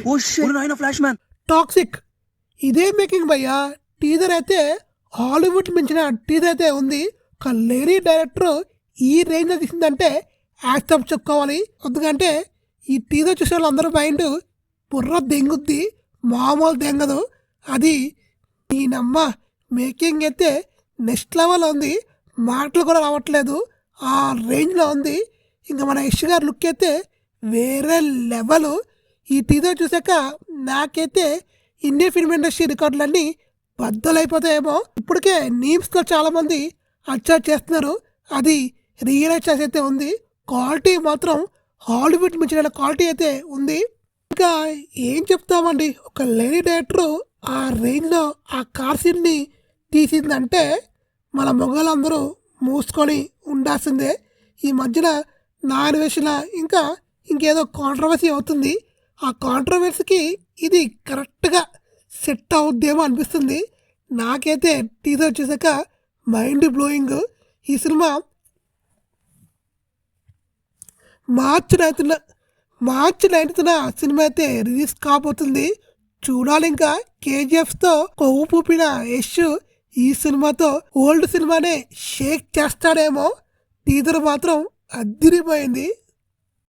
Oh shit నాయనా flash man. Toxic ఇదే making భయ్యా. టీజర్ అయితే హాలీవుడ్ మించిన టీజర్ అయితే ఉంది. ఒక లేడీ డైరెక్టర్ ఈ రేంజ్ లో తీసిందంటే యాక్సెప్ట్ చెప్పుకోవాలి. ఎందుకంటే ఈ టీజర్ చూసే వాళ్ళందరూ మైండ్ బుర్ర దెంగుద్ది, మామూలు దెంగదు. అది ఈయనమ్మ మేకింగ్ అయితే నెక్స్ట్ లెవెల్ ఉంది. మాటలు కూడా రావట్లేదు, ఆ రేంజ్లో ఉంది. ఇంకా మన యష్ గారి లుక్ అయితే వేరే లెవెల్. ఈ టీజర్ చూసాక నాకైతే ఇండియన్ ఫిల్మ్ ఇండస్ట్రీ రికార్డులన్నీ బద్దలైపోతాయేమో. ఇప్పటికే నీమ్స్తో చాలామంది అడ్జస్ట్ చేస్తున్నారు. అది రియలైజ్ చేసి అయితే ఉంది. క్వాలిటీ మాత్రం హాలీవుడ్ మించిన క్వాలిటీ అయితే ఉంది. ఇంకా ఏం చెప్తామండి, ఒక లేడీ డైరెక్టర్ ఆ రేంజ్లో ఆ కార్ సీన్ని తీసిందంటే మన మొగలందరూ మూసుకొని ఉండాల్సిందే. ఈ మధ్యన నా అన్వేషణ ఇంకేదో కాంట్రవర్సీ అవుతుంది. ఆ కాంట్రవర్సీకి ఇది కరెక్ట్గా సెట్ అవుద్దేమో అనిపిస్తుంది. నాకైతే టీజర్ చూసాక మైండ్ బ్లోయింగ్. ఈ సినిమా మార్చి 9న సినిమా అయితే రిలీజ్ కాబోతుంది. చూడాలి. ఇంకా కేజీఎఫ్తో ఊపిన యష్ ఈ సినిమాతో ఓల్డ్ సినిమానే షేక్ చేస్తాడేమో. టీజర్ మాత్రం అదిరిపోయింది.